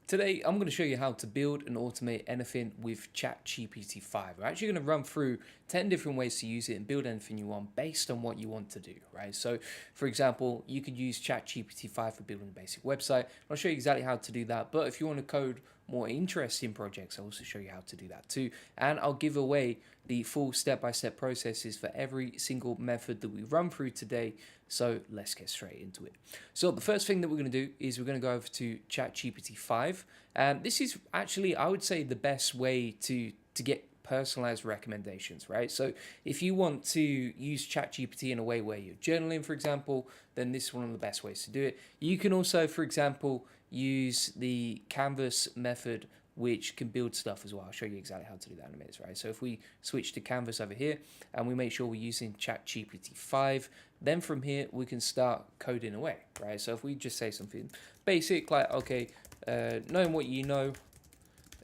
Today, I'm going to show you how to build and automate anything with GPT-5. We're actually going to run through 10 different ways to use it and build anything you want based on what you want to do, right? So, for example, you could use GPT-5 for building a basic website. I'll show you exactly how to do that, but if you want to code more interesting projects, I'll also show you how to do that too. And I'll give away the full step-by-step processes for every single method that we run through today. So let's get straight into it. So the first thing that we're going to do is we're going to go over to ChatGPT-5. And this is actually, I would say, the best way to get personalized recommendations, right? So if you want to use ChatGPT in a way where you're journaling, for example, then this is one of the best ways to do it. You can also, for example, use the Canvas method, which can build stuff as well. I'll show you exactly how to do that in a minute, right? So if we switch to Canvas over here and we make sure we're using ChatGPT-5, then from here we can start coding away, right? So if we just say something basic like, okay, knowing what you know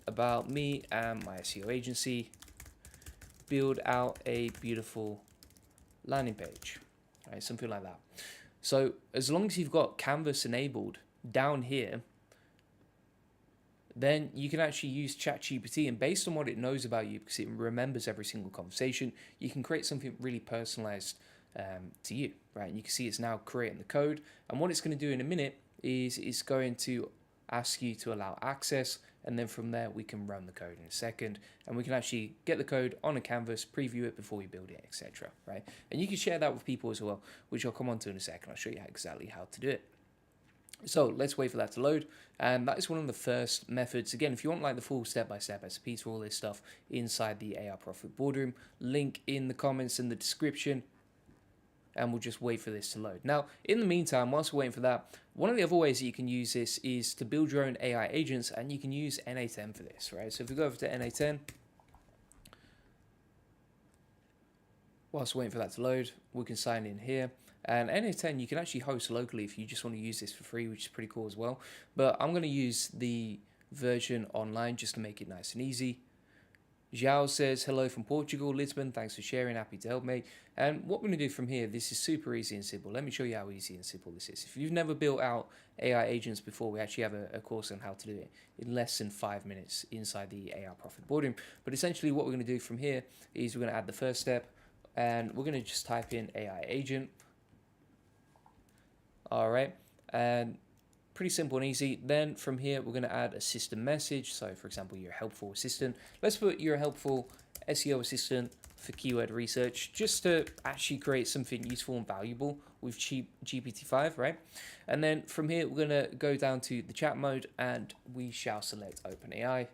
about me and my SEO agency, build out a beautiful landing page, right? Something like that. So as long as you've got Canvas enabled down here, then you can actually use ChatGPT, and based on what it knows about you, because it remembers every single conversation, you can create something really personalized to you, right? And you can see it's now creating the code, and what it's going to do in a minute is it's going to ask you to allow access, and then from there we can run the code in a second, and we can actually get the code on a canvas, preview it before we build it, etc. Right? And you can share that with people as well, which I'll come on to in a second. I'll show you exactly how to do it. So let's wait for that to load, and that is one of the first methods. Again, if you want like the full step-by-step recipes for all this stuff inside the AI Profit Boardroom, link in the comments and the description, and we'll just wait for this to load. Now, in the meantime, whilst we're waiting for that, one of the other ways that you can use this is to build your own AI agents, and you can use N8N for this, right? So if we go over to N8N, whilst we're waiting for that to load, we can sign in here. And N8N you can actually host locally if you just want to use this for free, which is pretty cool as well. But I'm going to use the version online just to make it nice and easy. João says, hello from Portugal. Lisbon, thanks for sharing. Happy to help, mate. And what we're going to do from here, this is super easy and simple. Let me show you how easy and simple this is. If you've never built out AI agents before, we actually have a course on how to do it in less than 5 minutes inside the AI Profit Boardroom. But essentially what we're going to do from here is we're going to add the first step, and we're going to just type in AI agent. All right, and pretty simple and easy. Then from here, we're going to add a system message. So for example, your helpful assistant. Let's put your helpful SEO assistant for keyword research, just to actually create something useful and valuable with GPT-5, right? And then from here, we're going to go down to the chat mode, and we shall select OpenAI.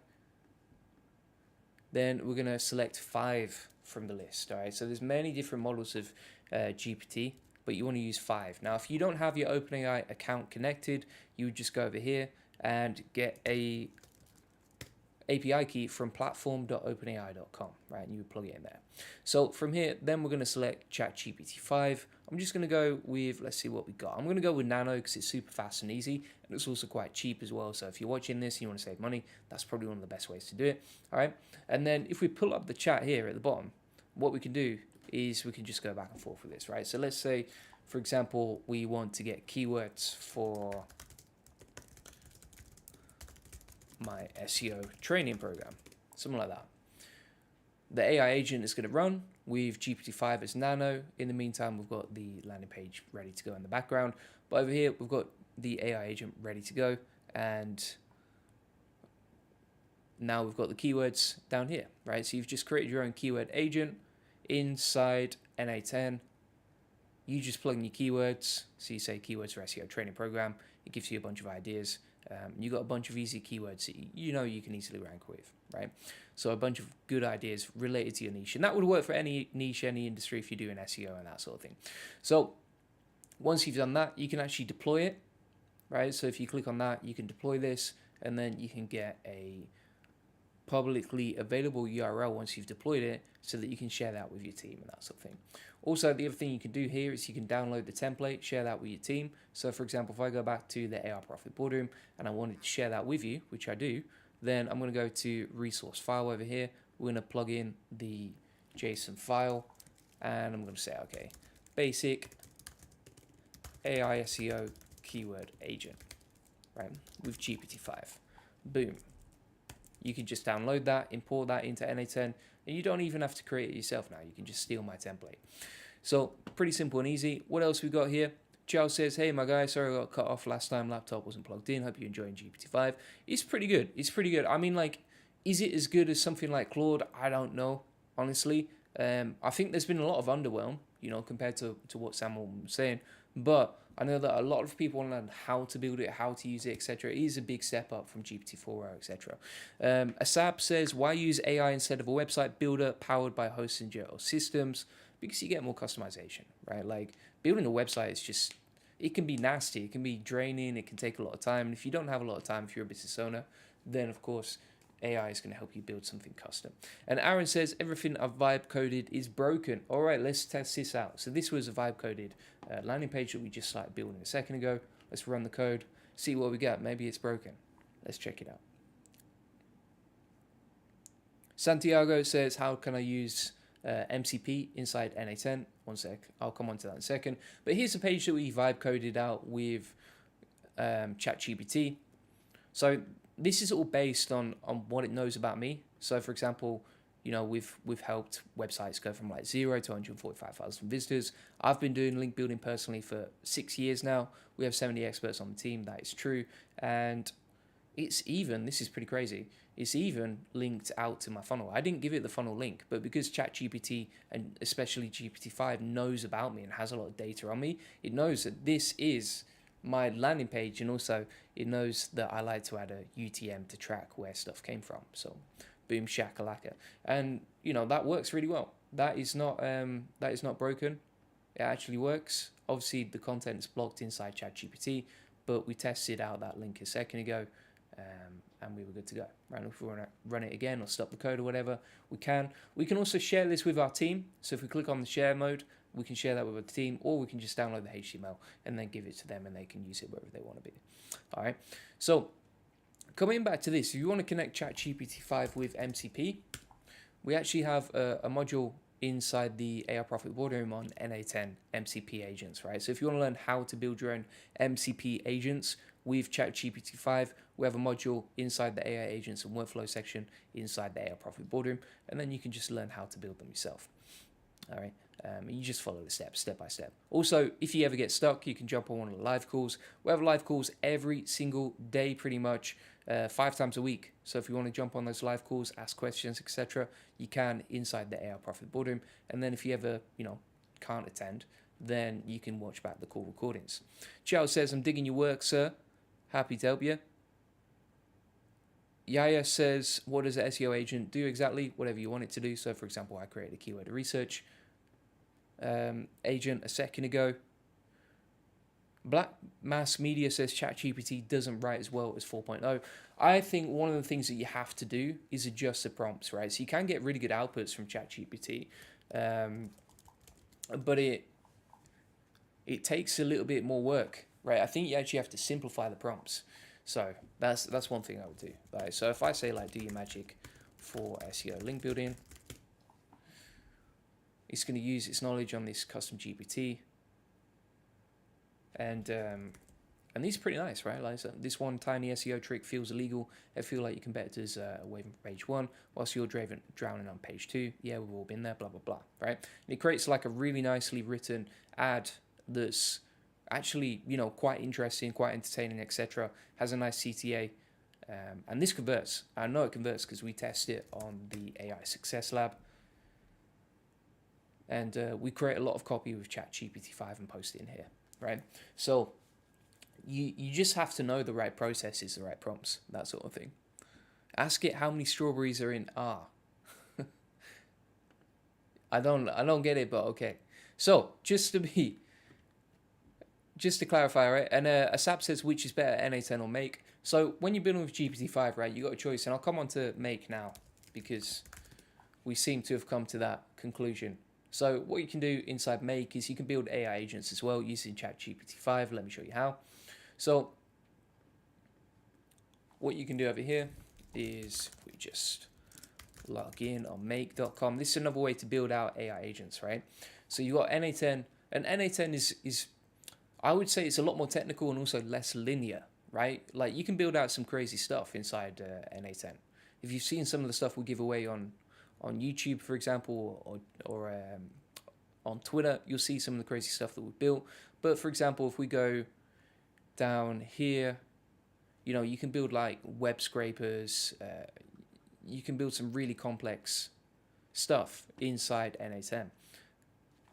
Then we're going to select 5 from the list, all right? So there's many different models of GPT, but you want to use 5. Now, if you don't have your OpenAI account connected, you would just go over here and get a API key from platform.openai.com, right? And you would plug it in there. So from here, then we're going to select ChatGPT-5. I'm just going to go with, let's see what we got. I'm going to go with Nano because it's super fast and easy, and it's also quite cheap as well. So if you're watching this and you want to save money, that's probably one of the best ways to do it, all right? And then if we pull up the chat here at the bottom, what we can do is we can just go back and forth with this, right? So let's say, for example, we want to get keywords for my SEO training program, something like that. The AI agent is going to run with GPT-5 as Nano. In the meantime, we've got the landing page ready to go in the background. But over here, we've got the AI agent ready to go. And now we've got the keywords down here, right? So you've just created your own keyword agent inside N8N. You just plug in your keywords. So you say keywords for SEO training program. It gives you a bunch of ideas. You got a bunch of easy keywords that you know you can easily rank with, right? So a bunch of good ideas related to your niche. And that would work for any niche, any industry if you're doing SEO and that sort of thing. So once you've done that, you can actually deploy it, right? So if you click on that, you can deploy this, and then you can get a publicly available URL once you've deployed it, so that you can share that with your team and that sort of thing. Also, the other thing you can do here is you can download the template, share that with your team. So for example, if I go back to the AI Profit Boardroom and I wanted to share that with you, which I do, then I'm going to go to resource file over here. We're going to plug in the JSON file, and I'm going to say, okay, basic AI SEO keyword agent, right, with GPT-5. boom. You can just download that, import that into NA10, and you don't even have to create it yourself now. You can just steal my template. So pretty simple and easy. What else we got here? Charles says, hey, my guy, sorry I got cut off last time. Laptop wasn't plugged in. Hope you're enjoying GPT-5. It's pretty good. It's pretty good. I mean, like, is it as good as something like Claude? I don't know, honestly. I think there's been a lot of underwhelm, you know, compared to what Samuel was saying. But I know that a lot of people want to learn how to build it, how to use it, etc. It is a big step up from GPT-4, etc. Asap says, why use AI instead of a website builder powered by Hostinger or systems? Because you get more customization, right? Like, building a website is just, it can be nasty, it can be draining, it can take a lot of time. And if you don't have a lot of time, if you're a business owner, then of course AI is going to help you build something custom. And Aaron says, everything I've vibe coded is broken. All right, let's test this out. So this was a vibe coded landing page that we just started building a second ago. Let's run the code, see what we got. Maybe it's broken. Let's check it out. Santiago says, how can I use MCP inside NA10? One sec, I'll come on to that in a second. But here's a page that we vibe coded out with ChatGPT. So this is all based on what it knows about me. So for example, you know, we've helped websites go from like 0 to 145,000 visitors. I've been doing link building personally for 6 years now. We have 70 experts on the team. That is true. And it's even, this is pretty crazy, it's even linked out to my funnel. I didn't give it the funnel link, but because ChatGPT and especially GPT-5 knows about me and has a lot of data on me, it knows that this is my landing page, and also it knows that I like to add a UTM to track where stuff came from. So boom shakalaka. And you know, that works really well. That is not broken. It actually works. Obviously the content is blocked inside ChatGPT, but we tested out that link a second ago. And we were good to go. Right, if we want to run it again or stop the code or whatever, we can. We can also share this with our team. So if we click on the share mode, we can share that with our team, or we can just download the HTML and then give it to them and they can use it wherever they want to be. All right. So coming back to this, if you want to connect ChatGPT-5 with MCP, we actually have a module inside the AI Profit Boardroom on NA10 MCP agents, right? So if you want to learn how to build your own MCP agents with ChatGPT-5, we have a module inside the AI agents and workflow section inside the AI Profit Boardroom, and then you can just learn how to build them yourself. All right. You just follow the steps, step by step. Also, if you ever get stuck, you can jump on one of the live calls. We have live calls every single day, pretty much 5 times a week. So if you want to jump on those live calls, ask questions, etc., you can inside the AI Profit Boardroom. And then if you ever, you know, can't attend, then you can watch back the call recordings. Charles says, I'm digging your work, sir. Happy to help you. Yaya says, what does an SEO agent do exactly? Whatever you want it to do. So for example, I created a keyword research agent a second ago. Black Mass Media says ChatGPT doesn't write as well as 4.0. I think one of the things that you have to do is adjust the prompts, right? So you can get really good outputs from ChatGPT, but it takes a little bit more work, right? I think you actually have to simplify the prompts. So that's one thing I would do. Right? So if I say like, do your magic for SEO link building, it's going to use its knowledge on this custom GPT, and these are pretty nice, right? Like, so this one tiny SEO trick feels illegal. I feel like your competitors are away from page 1 whilst you're drowning on page 2. Yeah, we've all been there, blah, blah, blah, right? And it creates like a really nicely written ad that's actually, you know, quite interesting, quite entertaining, etc. Has a nice CTA. And this converts. I know it converts because we test it on the AI Success Lab. And we create a lot of copy with ChatGPT-5 and post it in here, right? So you just have to know the right processes, the right prompts, that sort of thing. Ask it how many strawberries are in R. I don't get it, but okay. So just to clarify, right? And Asap says, which is better, NA10 or Make? So when you're building with GPT-5, right, you got a choice, and I'll come on to Make now because we seem to have come to that conclusion. So what you can do inside Make is you can build AI agents as well using ChatGPT-5. Let me show you how. So what you can do over here is we just log in on make.com. This is another way to build out AI agents, right? So you got NA10, and NA10 is I would say it's a lot more technical and also less linear, right? Like you can build out some crazy stuff inside NA10. If you've seen some of the stuff we give away on YouTube, for example, or on Twitter, you'll see some of the crazy stuff that we've built. But for example, if we go down here, you know, you can build like web scrapers. You can build some really complex stuff inside NA10.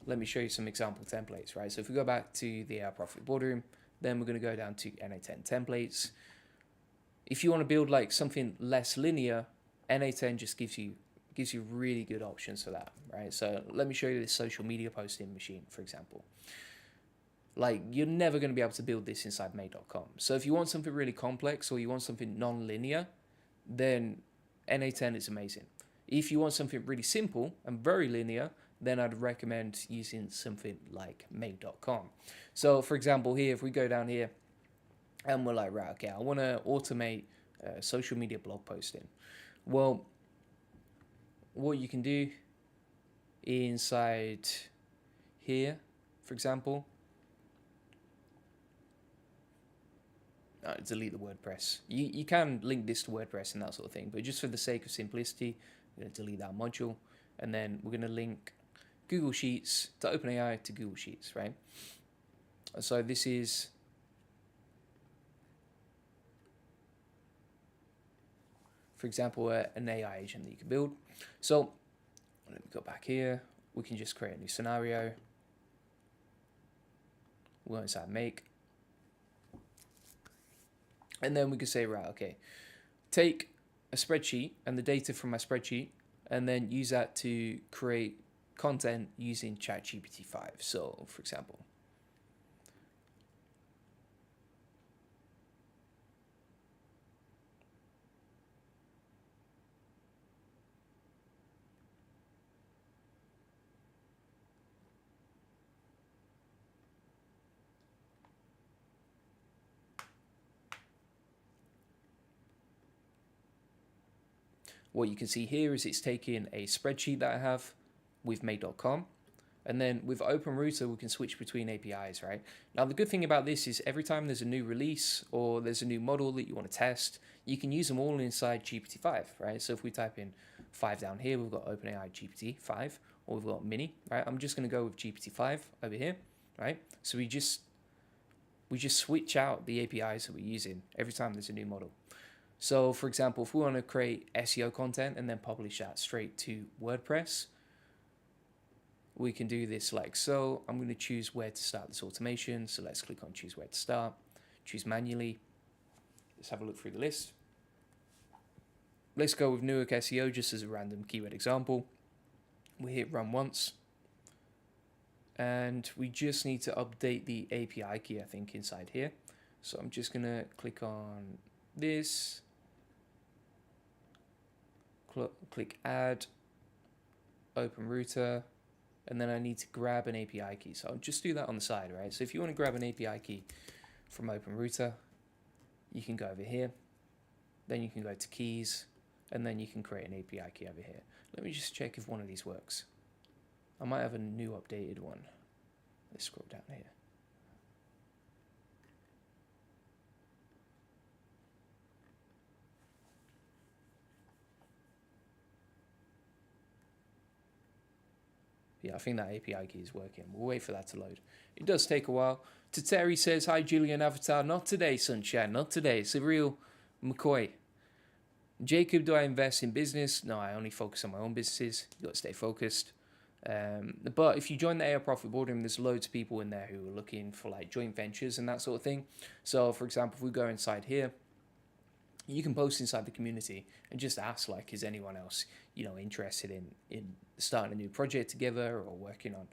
Let me show you some example templates, right? So if we go back to the Profit Boardroom, then we're going to go down to NA10 templates. If you want to build like something less linear, NA10 just gives you really good options for that, right? So let me show you this social media posting machine, for example. Like you're never going to be able to build this inside made.com. So if you want something really complex or you want something non-linear, then NA10 is amazing. If you want something really simple and very linear, then I'd recommend using something like made.com. So for example, here, if we go down here and we're like, right, okay, I want to automate social media blog posting. Well, what you can do inside here, for example, delete the WordPress. You can link this to WordPress and that sort of thing, but just for the sake of simplicity, I'm going to delete that module, and then we're going to link Google Sheets to OpenAI to Google Sheets, right? So this is for example, an AI agent that you can build. So let me go back here. We can just create a new scenario. We'll go inside make. And then we can say, right, okay, take a spreadsheet and the data from my spreadsheet and then use that to create content using GPT-5. So for example, what you can see here is it's taking a spreadsheet that I have with made.com, and then with OpenRouter we can switch between APIs, right? Now the good thing about this is every time there's a new release or there's a new model that you want to test, you can use them all inside GPT-5, right? So if we type in 5 down here, we've got OpenAI GPT-5, or we've got Mini, right? I'm just going to go with GPT-5 over here, right? So we just switch out the APIs that we're using every time there's a new model. So for example, if we want to create SEO content and then publish that straight to WordPress, we can do this like so. I'm going to choose where to start this automation. So let's click on choose where to start, choose manually. Let's have a look through the list. Let's go with Newark SEO just as a random keyword example. We hit run once. And we just need to update the API key, I think, inside here. So I'm just going to click on this. Click add, OpenRouter, and then I need to grab an API key. So I'll just do that on the side, right? So if you want to grab an API key from OpenRouter, you can go over here, then you can go to keys, and then you can create an API key over here. Let me just check if one of these works. I might have a new updated one. Let's scroll down here. Yeah, I think that API key is working. We'll wait for that to load. It does take a while. To Terry says, hi Julian Avatar. Not today, sunshine. Not today. It's a real McCoy. Jacob, do I invest in business? No, I only focus on my own businesses. You got to stay focused. But if you join the AI Profit Boardroom, there's loads of people in there who are looking for like joint ventures and that sort of thing. So for example, if we go inside here, you can post inside the community and just ask like, is anyone else, you know, interested in starting a new project together or working on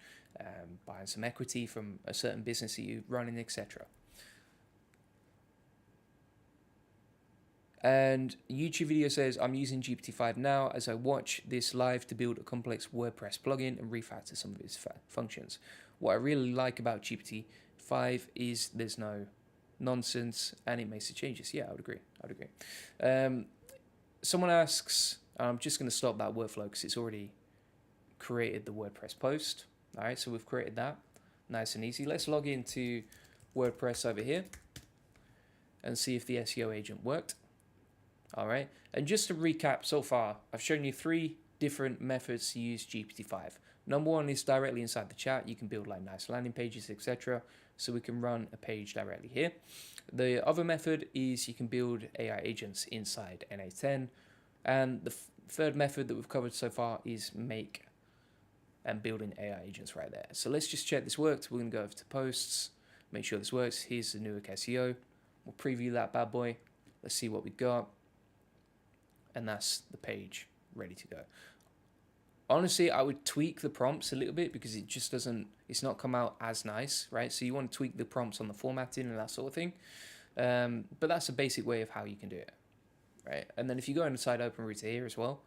buying some equity from a certain business that you're running, etc. And YouTube video says, I'm using GPT-5 now as I watch this live to build a complex WordPress plugin and refactor some of its functions. What I really like about GPT-5 is there's no nonsense and it makes the changes. Yeah, I would agree. Someone asks, I'm just going to stop that workflow because it's already created the WordPress post. All right, so we've created that. Nice and easy. Let's log into WordPress over here. and see if the SEO agent worked. All right, and just to recap so far, I've shown you 3 different methods to use GPT-5. Number 1 is directly inside the chat. You can build like nice landing pages, etc. So we can run a page directly here. The other method is you can build AI agents inside NA10. And the third method that we've covered so far is make and building AI agents right there. So let's just check this worked. We're going to go over to posts, make sure this works. Here's the Newark SEO. We'll preview that bad boy. Let's see what we got. And that's the page ready to go. Honestly, I would tweak the prompts a little bit because it just doesn't, it's not come out as nice, right? So you want to tweak the prompts on the formatting and that sort of thing. But that's a basic way of how you can do it, right? And then if you go inside OpenRouter here as well,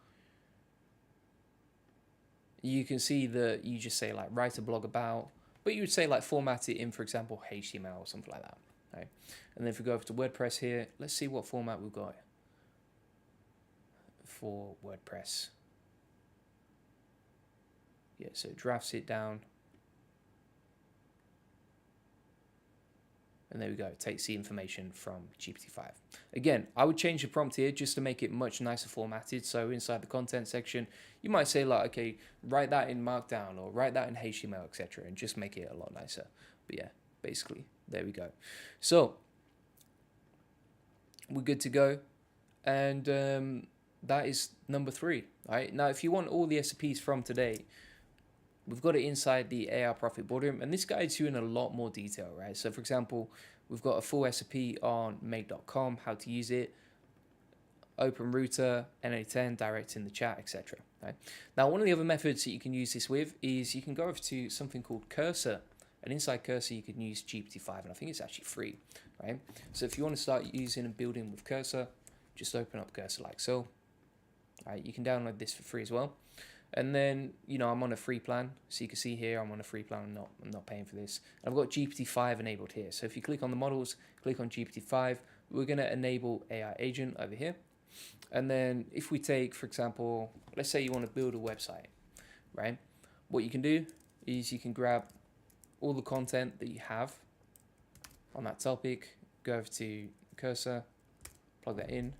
you can see that you just say like write a blog about, but you would say like format it in, for example, HTML or something like that, right? And then if we go over to WordPress here, let's see what format we've got for WordPress. Yeah, so it drafts it down. And there we go, it takes the information from GPT-5. Again, I would change the prompt here just to make it much nicer formatted. So inside the content section, you might say like, okay, write that in Markdown or write that in HTML, etc. and just make it a lot nicer. But yeah, basically, there we go. So we're good to go. And that is number 3. All right, now if you want all the SOPs from today, we've got it inside the AI Profit Boardroom, and this guides you in a lot more detail, right? So for example, we've got a full SOP on make.com, how to use it, OpenRouter, NA10, direct in the chat, etc. Right? Now, one of the other methods that you can use this with is you can go over to something called Cursor, and inside Cursor you can use GPT-5, and I think it's actually free, right? So if you want to start using and building with Cursor, just open up Cursor like so. Right, you can download this for free as well. And then, you know, I'm on a free plan. So you can see here, I'm on a free plan. I'm not paying for this. And I've got GPT-5 enabled here. So if you click on the models, click on GPT-5, we're going to enable AI agent over here. And then if we take, for example, let's say you want to build a website, right? What you can do is you can grab all the content that you have on that topic, go over to Cursor, plug that in,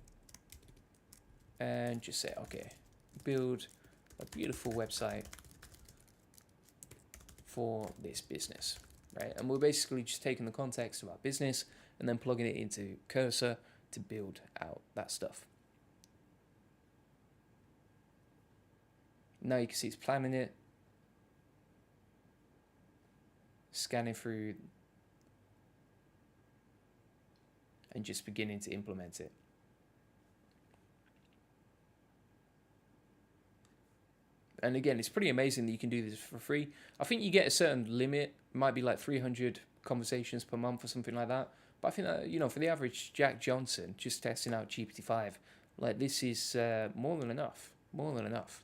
and just say, okay, build a beautiful website for this business, right? And we're basically just taking the context of our business and then plugging it into Cursor to build out that stuff. Now you can see it's planning it, scanning through, and just beginning to implement it. And again, it's pretty amazing that you can do this for free. I think you get a certain limit, it might be like 300 conversations per month or something like that. But I think that, you know, for the average Jack Johnson, just testing out GPT-5, like this is more than enough, more than enough.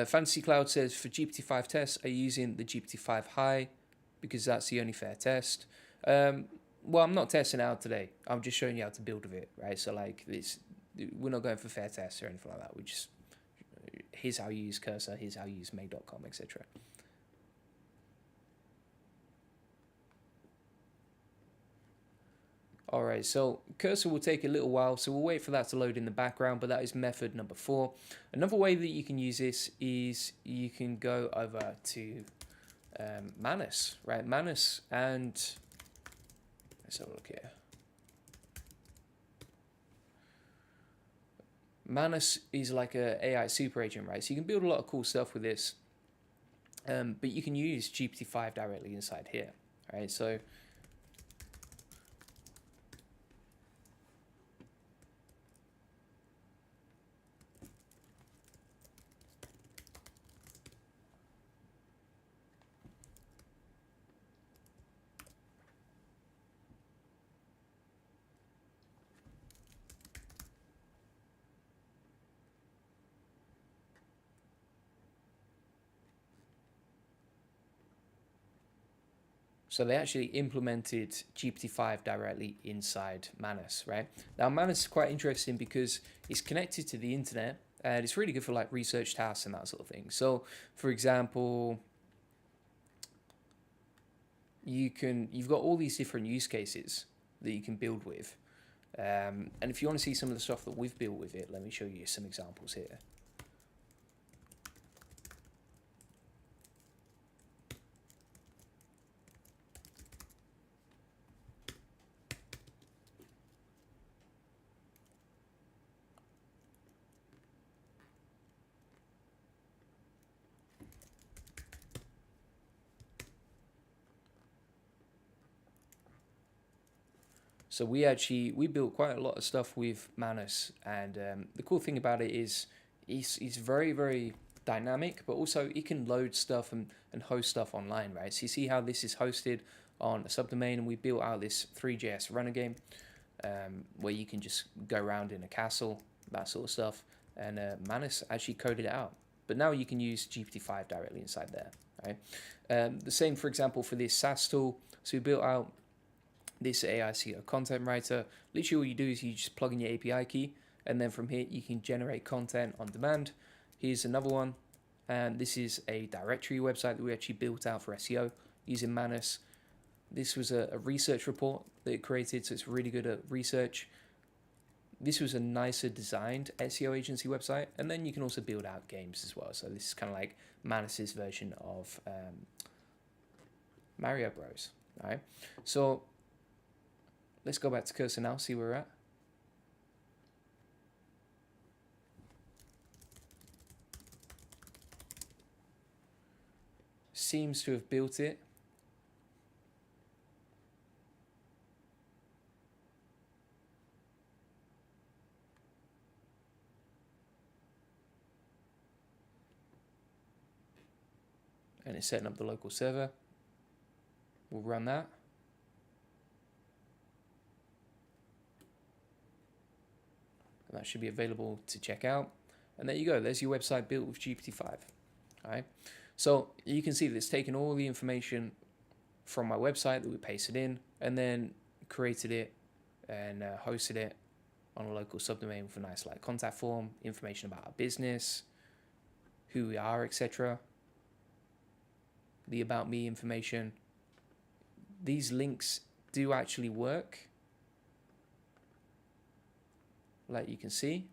Fantasy Cloud says, for GPT-5 tests, are you using the GPT-5 High? Because that's the only fair test. Well, I'm not testing it out today. I'm just showing you how to build with it, right? So like this, we're not going for fair tests or anything like that. We just, here's how you use Cursor, here's how you use make.com, etc. All right, so Cursor will take a little while, so we'll wait for that to load in the background, but that is method number 4. Another way that you can use this is you can go over to Manus, right? Manus, and let's have a look here. Manus is like a AI super agent, right? So you can build a lot of cool stuff with this, but you can use GPT-5 directly inside here, right? So So they actually implemented GPT-5 directly inside Manus, right? Now Manus is quite interesting because it's connected to the internet and it's really good for like research tasks and that sort of thing. So for example, you've got all these different use cases that you can build with. And if you want to see some of the stuff that we've built with it, let me show you some examples here. So we built quite a lot of stuff with Manus, and the cool thing about it is it's very, very dynamic, but also it can load stuff and host stuff online, right? So you see how this is hosted on a subdomain, and we built out this 3JS runner game where you can just go around in a castle, that sort of stuff, and Manus actually coded it out. But now you can use GPT-5 directly inside there, right? The same, for example, for this SaaS tool. So we built out this AI SEO content writer. Literally all you do is you just plug in your API key, and then from here you can generate content on demand. Here's another one, and this is a directory website that we actually built out for SEO using Manus. This was a research report that it created, so it's really good at research. This was a nicer designed SEO agency website, and then you can also build out games as well. So this is kind of like Manus's version of Mario Bros. All right, so let's go back to cursor now, see where we're at. Seems to have built it. And it's setting up the local server. We'll run that. And that should be available to check out. And there you go, there's your website built with GPT-5. All right, so you can see that it's taken all the information from my website that we pasted in, and then created it and hosted it on a local subdomain with a nice like contact form, information about our business, who we are, etc. The about me information. These links do actually work, like you can see.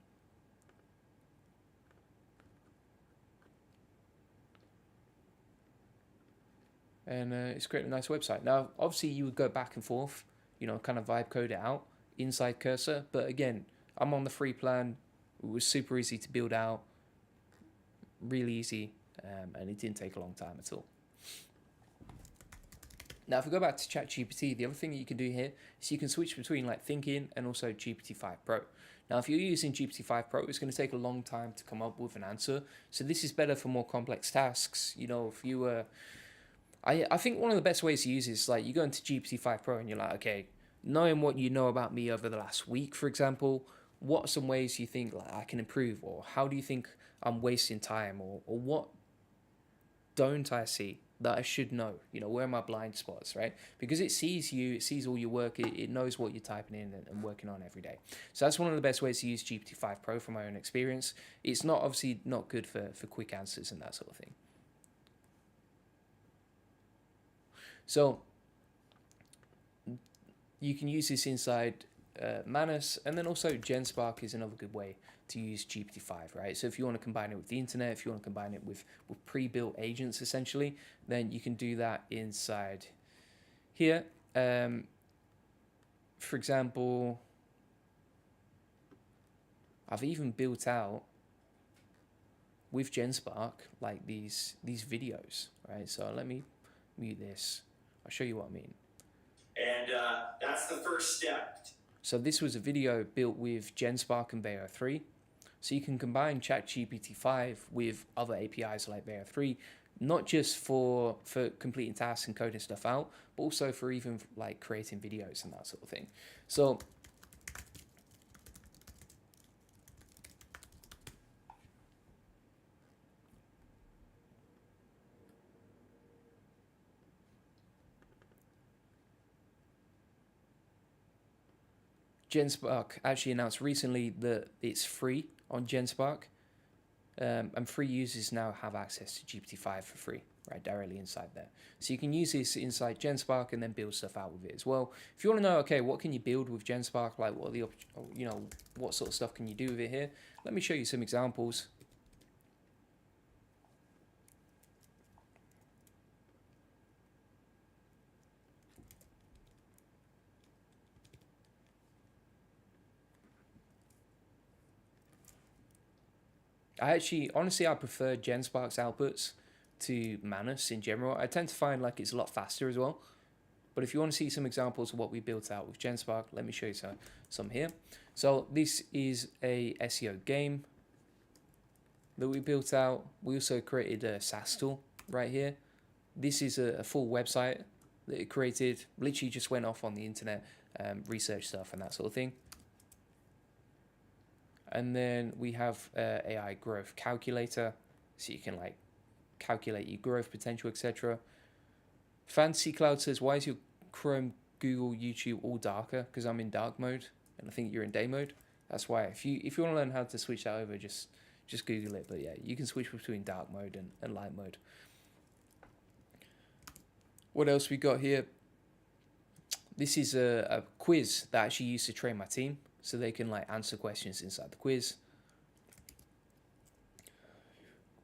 And it's created a nice website. Now, obviously you would go back and forth, you know, kind of vibe code it out inside Cursor. But again, I'm on the free plan. It was super easy to build out, really easy, and it didn't take a long time at all. Now, if we go back to ChatGPT, the other thing that you can do here is you can switch between like thinking and also GPT-5 Pro. Now, if you're using GPT-5 Pro, it's going to take a long time to come up with an answer. So this is better for more complex tasks. You know, if you were... I think one of the best ways to use it is like you go into GPT-5 Pro and you're like, okay, knowing what you know about me over the last week, for example, what are some ways you think like I can improve, or how do you think I'm wasting time, or what don't I see that I should know? You know, where are my blind spots, right? Because it sees you, it sees all your work, it knows what you're typing in and working on every day. So that's one of the best ways to use GPT-5 Pro from my own experience. It's not obviously not good for quick answers and that sort of thing. So you can use this inside Manus, and then also GenSpark is another good way to use GPT-5, right? So if you want to combine it with the internet, if you want to combine it with pre-built agents essentially, then you can do that inside here. For example, I've even built out with GenSpark like these videos, right? So let me mute this. I'll show you what I mean. And that's the first step. So this was a video built with GenSpark and Veo 3. So you can combine ChatGPT-5 with other APIs like Veo 3, not just for completing tasks and coding stuff out, but also for even like creating videos and that sort of thing. So GenSpark actually announced recently that it's free on GenSpark, and free users now have access to GPT-5 for free. right, directly inside there. So you can use this inside GenSpark and then build stuff out with it as well. If you want to know, okay, what can you build with GenSpark? Like what are the, what sort of stuff can you do with it here? Let me show you some examples. Honestly, I prefer GenSpark's outputs to Manus in general. I tend to find like it's a lot faster as well. But if you want to see some examples of what we built out with GenSpark, let me show you some here. So this is a SEO game that we built out. We also created a SaaS tool right here. This is a full website that it created. Literally just went off on the internet, research stuff and that sort of thing. And then we have AI growth calculator, so you can like calculate your growth potential, etc. Fancy Cloud says, why is your Chrome, Google, YouTube all darker? Because I'm in dark mode, and I think you're in day mode. That's why. If you want to learn how to switch that over, just Google it. But yeah, you can switch between dark mode and light mode. What else we got here? This is a quiz that I actually used to train my team, so they can like answer questions inside the quiz.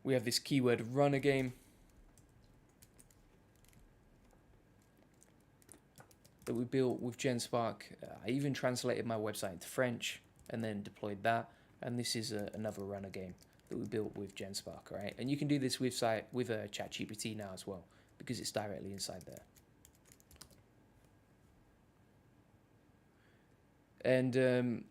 We have this keyword runner game that we built with GenSpark. I even translated my website into French and then deployed that. And this is another runner game that we built with GenSpark, right? And you can do this with ChatGPT now as well, because it's directly inside there. And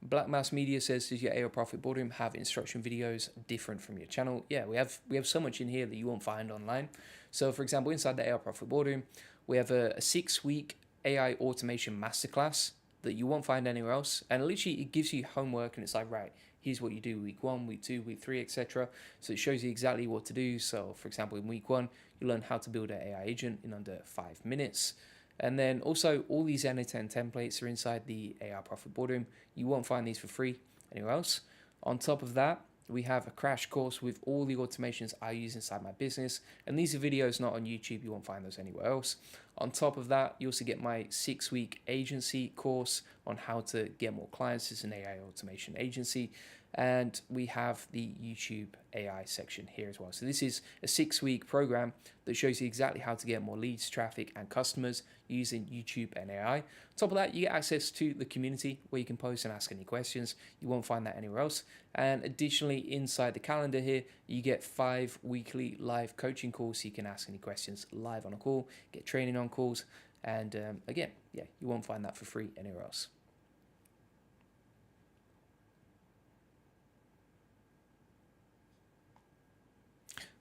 Black Mouse Media says, does your AI Profit Boardroom have instruction videos different from your channel? Yeah, we have so much in here that you won't find online. So for example, inside the AI Profit Boardroom, we have a 6-week AI automation masterclass that you won't find anywhere else. And literally it gives you homework and it's like, right, here's what you do week 1, week 2, week 3, etc. So it shows you exactly what to do. So for example, in week 1, you learn how to build an AI agent in under 5 minutes. And then also all these end-to-end templates are inside the AI Profit Boardroom. You won't find these for free anywhere else. On top of that, we have a crash course with all the automations I use inside my business. And these are videos not on YouTube. You won't find those anywhere else. On top of that, you also get my 6-week agency course on how to get more clients as an AI automation agency. And we have the YouTube AI section here as well. So this is a 6-week program that shows you exactly how to get more leads, traffic, and customers using YouTube and AI. On top of that, you get access to the community where you can post and ask any questions. You won't find that anywhere else. And additionally, inside the calendar here, you get 5 weekly live coaching calls. So you can ask any questions live on a call, get training on calls. And again, yeah, you won't find that for free anywhere else.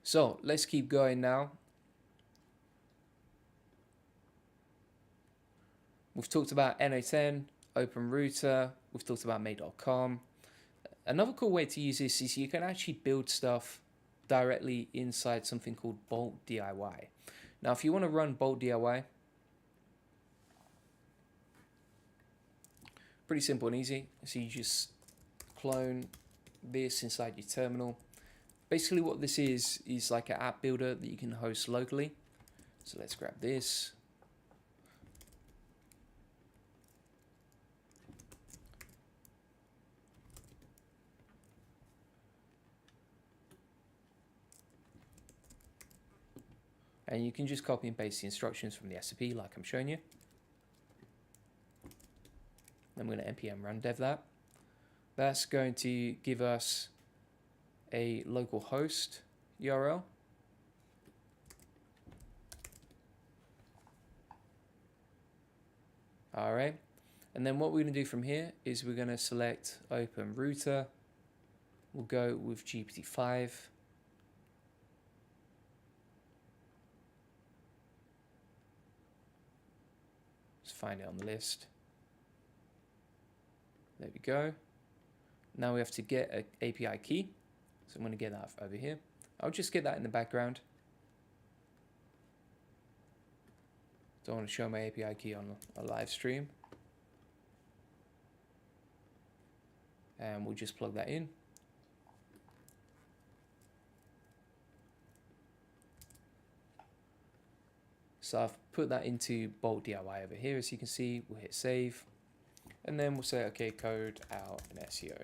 So let's keep going now. We've talked about NO10, Open Router. We've talked about Made.com. Another cool way to use this is you can actually build stuff directly inside something called Bolt DIY. Now, if you want to run Bolt DIY, pretty simple and easy. So you just clone this inside your terminal. Basically what this is like an app builder that you can host locally. So let's grab this. And you can just copy and paste the instructions from the SCP like I'm showing you. I'm going to npm run dev that. That's going to give us a local host URL. All right. And then what we're going to do from here is we're going to select Open Router. We'll go with GPT-5. Let's find it on the list. There we go. Now we have to get an API key. So I'm going to get that over here. I'll just get that in the background. Don't want to show my API key on a live stream. And we'll just plug that in. So I've put that into Bolt DIY over here. As you can see, we'll hit save. And then we'll say, okay, code out an SEO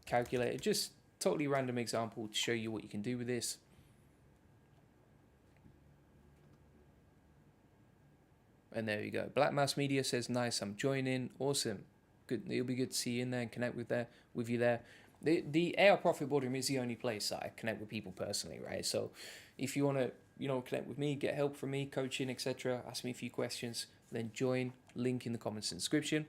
calculator. Just totally random example to show you what you can do with this. And there you go. Black Mouse Media says, nice, I'm joining. Awesome. Good. It'll be good to see you in there and connect with you there. The AI Profit Boardroom is the only place that I connect with people personally, right? So if you want to, connect with me, get help from me, coaching, etc., ask me a few questions, then join. Link in the comments and description.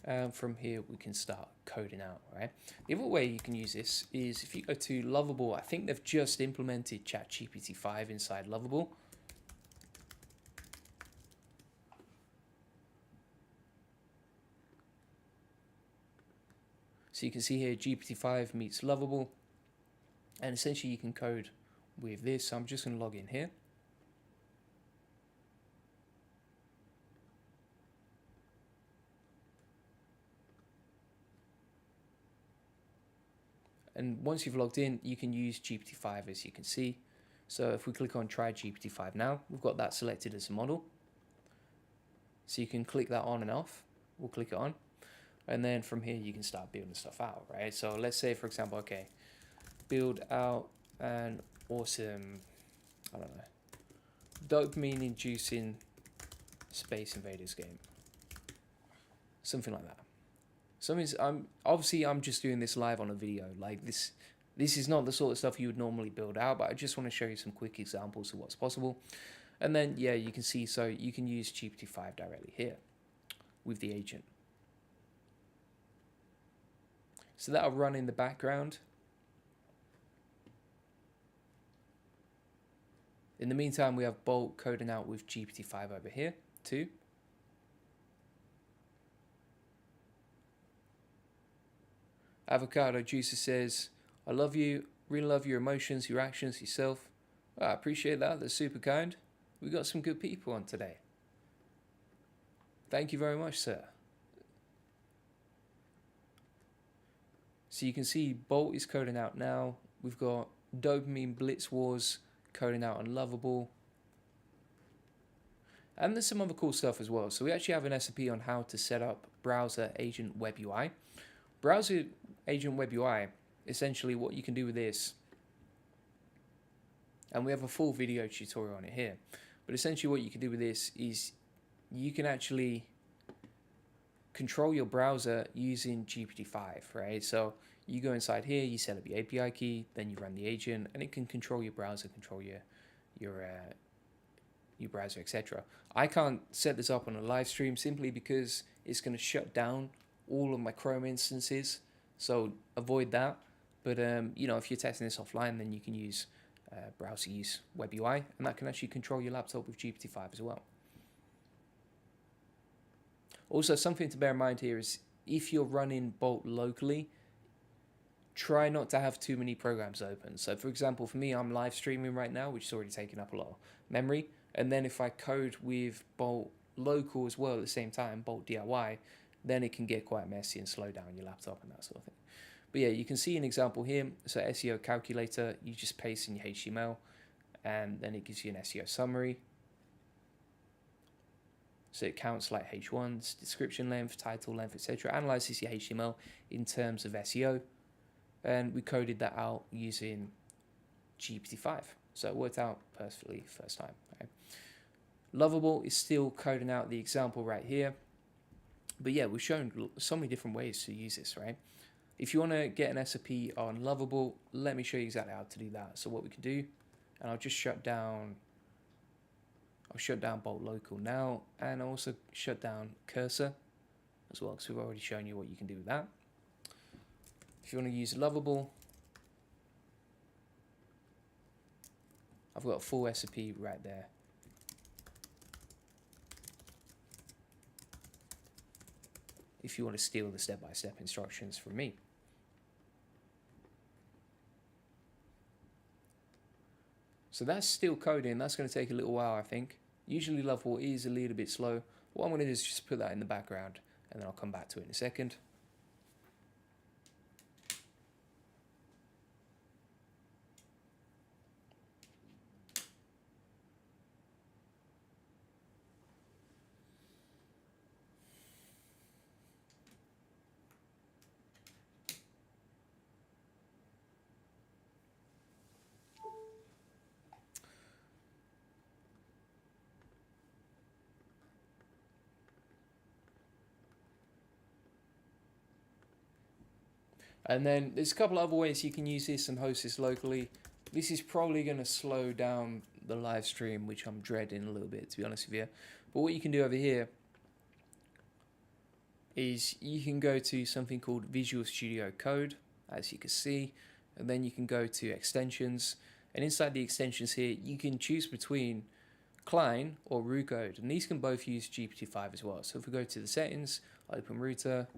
And from here, we can start coding out, right? The other way you can use this is if you go to Lovable. I think they've just implemented GPT-5 inside Lovable. So you can see here GPT-5 meets Lovable, and essentially you can code with this. So I'm just going to log in here. And once you've logged in, you can use GPT-5 as you can see. So if we click on try GPT-5 now, we've got that selected as a model. So you can click that on and off. We'll click it on. And then from here, you can start building stuff out, right? So let's say, for example, okay, build out an awesome, I don't know, dopamine-inducing Space Invaders game. Something like that. I'm just doing this live on a video. Like this is not the sort of stuff you would normally build out, but I just want to show you some quick examples of what's possible. And then, yeah, you can see, so you can use GPT-5 directly here with the agent. So that'll run in the background. In the meantime, we have Bolt coding out with GPT-5 over here too. Avocado Juicer says, I love you, really love your emotions, your actions, yourself. Oh, I appreciate that, that's super kind. We got some good people on today. Thank you very much, sir. So you can see Bolt is coding out now. We've got Dopamine Blitz Wars coding out on Lovable. And there's some other cool stuff as well. So we actually have an SOP on how to set up Browser Agent Web UI. Browser Agent Web UI, essentially what you can do with this, and we have a full video tutorial on it here, but essentially what you can do with this is you can actually control your browser using GPT-5, right? So you go inside here, you set up your API key, then you run the agent, and it can control your browser, control your browser, etc. I can't set this up on a live stream simply because it's going to shut down all of my Chrome instances, so avoid that. But if you're testing this offline, then you can use browser use web UI, and that can actually control your laptop with GPT-5 as well. Also, something to bear in mind here is if you're running Bolt locally, try not to have too many programs open. So for example, for me, I'm live streaming right now, which is already taking up a lot of memory. And then if I code with Bolt local as well at the same time, Bolt DIY, then it can get quite messy and slow down your laptop and that sort of thing. But yeah, you can see an example here. So SEO calculator, you just paste in your HTML and then it gives you an SEO summary. So it counts like H1s, description length, title length, etc. Analyzes your HTML in terms of SEO. And we coded that out using GPT-5. So it worked out perfectly first time. Okay. Lovable is still coding out the example right here. But yeah, we've shown so many different ways to use this, right? If you want to get an SOP on Lovable, let me show you exactly how to do that. So what we can do, and I'll just shut down Bolt Local now, and I'll also shut down Cursor as well, because we've already shown you what you can do with that. If you want to use Lovable, I've got a full SOP right there. If you want to steal the step-by-step instructions from me. So that's still coding. That's going to take a little while, I think. Usually Lovable is a little bit slow. What I'm going to do is just put that in the background, and then I'll come back to it in a second. And then there's a couple other ways you can use this and host this locally. This is probably going to slow down the live stream, which I'm dreading a little bit, to be honest with you. But what you can do over here is you can go to something called Visual Studio Code, as you can see, and then you can go to extensions, and inside the extensions here you can choose between Klein or root code, and these can both use GPT-5 as well. So if we go to the settings, open router,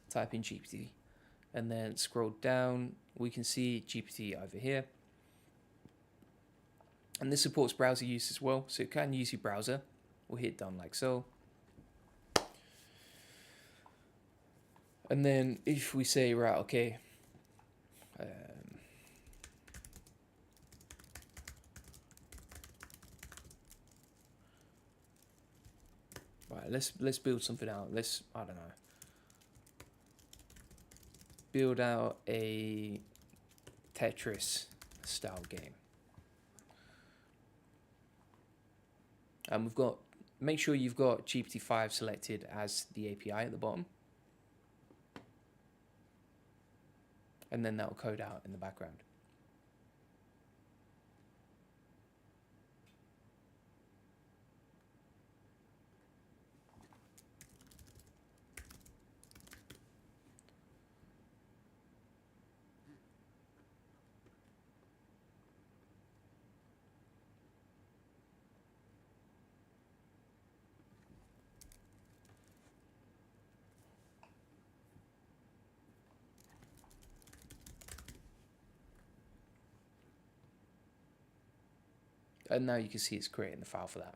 type in GPT, and then scroll down, we can see GPT over here, and this supports browser use as well, so it can use your browser. We'll hit done like so. And then if we say, right, okay, right, let's build something out. I don't know, build out a Tetris style game. And we've got, make sure you've got GPT-5 selected as the API at the bottom. And then that will code out in the background. And now you can see it's creating the file for that.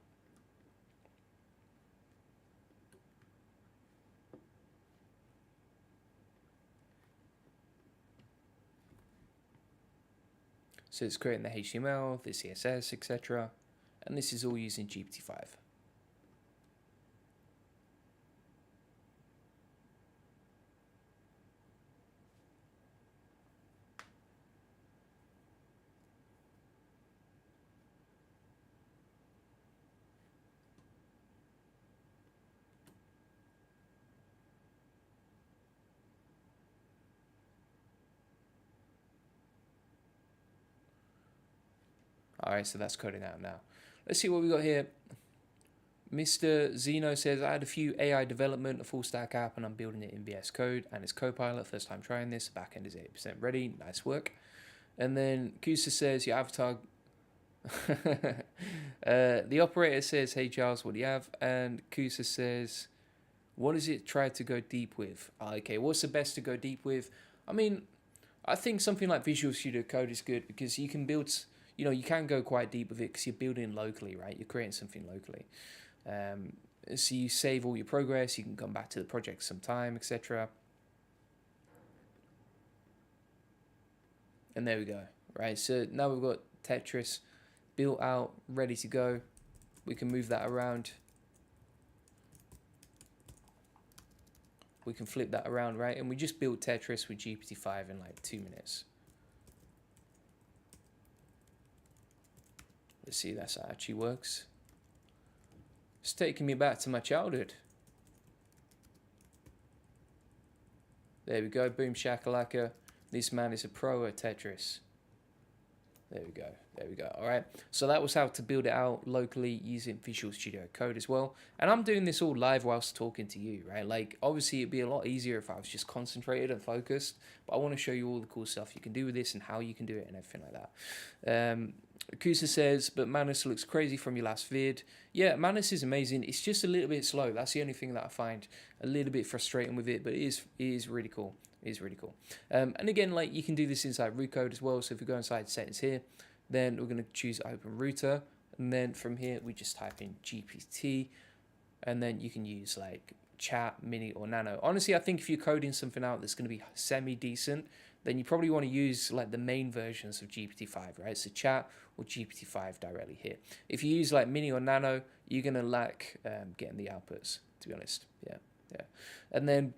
So it's creating the HTML, the CSS, etc. And this is all using GPT-5. Alright, so that's coding out now. Let's see what we got here. Mr. Zeno says, I had a few AI development, a full stack app, and I'm building it in VS Code, and it's Copilot, first time trying this, the backend is 80% ready, nice work. And then Kusa says, your avatar... the operator says, hey Charles, what do you have? And Kusa says, what does it try to go deep with? Okay, what's the best to go deep with? I mean, I think something like Visual Studio Code is good because you can build... You know, you can go quite deep with it because you're building locally, right? You're creating something locally. So you save all your progress, you can come back to the project sometime, etc. And there we go, right? So now we've got Tetris built out, ready to go. We can move that around. We can flip that around, right? And we just built Tetris with GPT-5 in like 2 minutes. Let's see if that's how it actually works. It's taking me back to my childhood. There we go, boom shakalaka. This man is a pro at Tetris. There we go, there we go. All right, so that was how to build it out locally using Visual Studio Code as well. And I'm doing this all live whilst talking to you, right? Like, obviously it'd be a lot easier if I was just concentrated and focused, but I want to show you all the cool stuff you can do with this and how you can do it and everything like that. Kusa says, but Manus looks crazy from your last vid. Yeah, Manus is amazing. It's just a little bit slow. That's the only thing that I find a little bit frustrating with it, but it is really cool. It is really cool. And again, like, you can do this inside root code as well. So if we go inside settings here, then we're going to choose open router. And then from here, we just type in GPT. And then you can use like chat, mini, or nano. Honestly, I think if you're coding something out that's going to be semi-decent, then you probably want to use like the main versions of GPT-5, right? So chat or GPT-5 directly here. If you use like mini or nano, you're going to lack getting the outputs, to be honest. Yeah. And then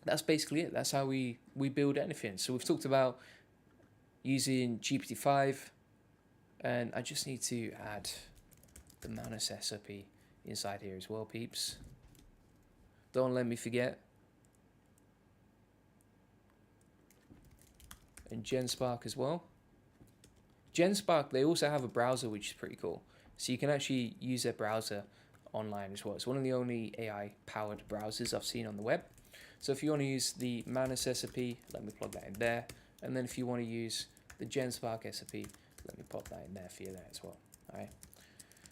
that's basically it. That's how we build anything. So we've talked about using GPT-5, and I just need to add the Manus SOP inside here as well, peeps. Don't let me forget. and GenSpark as well. GenSpark, they also have a browser, which is pretty cool. So you can actually use their browser online as well. It's one of the only AI-powered browsers I've seen on the web. So if you want to use the Manus SOP, let me plug that in there. And then if you want to use the GenSpark SOP, let me pop that in there for you there as well. All right.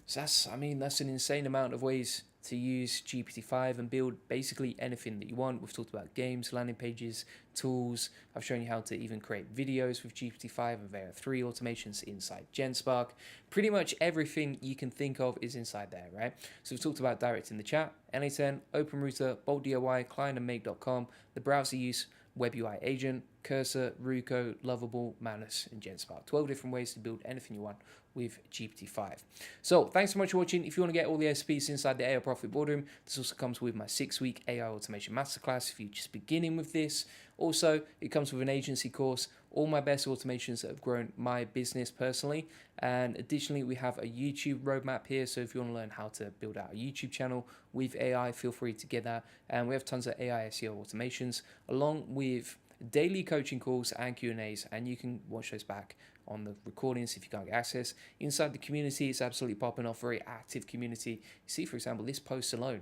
So that's an insane amount of ways to use GPT-5 and build basically anything that you want. We've talked about games, landing pages, tools. I've shown you how to even create videos with GPT-5 and there are 3 automations inside GenSpark. Pretty much everything you can think of is inside there, right? So we've talked about direct in the chat, NA10, OpenRouter, Bolt DIY, client and make.com, the browser use, Web UI agent, Cursor, Ruko, Lovable, Manus, and GenSpark. 12 different ways to build anything you want with GPT-5. So thanks so much for watching. If you want to get all the SPs inside the AI Profit Boardroom, this also comes with my 6-week AI Automation Masterclass if you're just beginning with this. Also, it comes with an agency course, all my best automations that have grown my business personally. And additionally, we have a YouTube roadmap here. So if you want to learn how to build out a YouTube channel with AI, feel free to get that. And we have tons of AI SEO automations along with daily coaching calls and Q&As, and you can watch those back on the recordings if you can't get access. Inside the community, it's absolutely popping off, very active community. You see, for example, this post alone,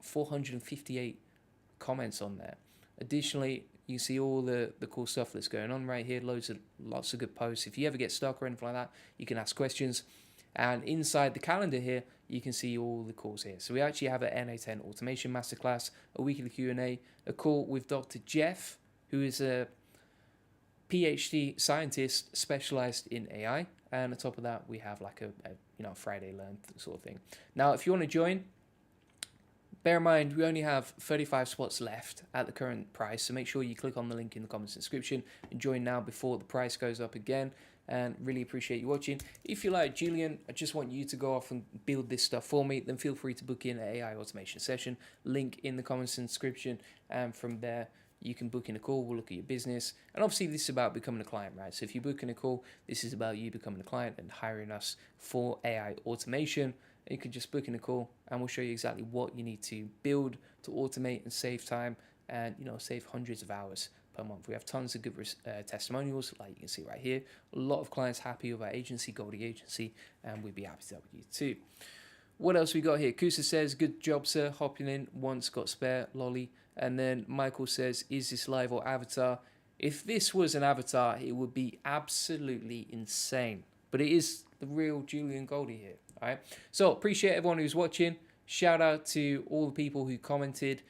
458 comments on there. Additionally, you see all the cool stuff that's going on right here, lots of good posts. If you ever get stuck or anything like that, you can ask questions. And inside the calendar here, you can see all the calls here. So we actually have an NA10 Automation Masterclass, a weekly Q&A, a call with Dr. Jeff, who is a PhD scientist specialized in AI. And on top of that, we have like a Friday Learn sort of thing. Now, if you want to join, bear in mind, we only have 35 spots left at the current price. So make sure you click on the link in the comments description and join now before the price goes up again. And really appreciate you watching. If you're like, Julian, I just want you to go off and build this stuff for me, then feel free to book in an AI automation session. Link in the comments description. And from there, you can book in a call. We'll look at your business. And obviously, this is about becoming a client, right? So if you book in a call, this is about you becoming a client and hiring us for AI automation. You can just book in a call and we'll show you exactly what you need to build to automate and save time and, save hundreds of hours per month. We have tons of good testimonials, like you can see right here. A lot of clients happy with our agency, Goldie Agency, and we'd be happy to help you too. What else we got here? Kusa says, good job, sir. Hopping in once, got spare, lolly. And then Michael says, is this live or avatar? If this was an avatar, it would be absolutely insane. But it is the real Julian Goldie here. All right. So appreciate everyone who's watching. Shout out to all the people who commented.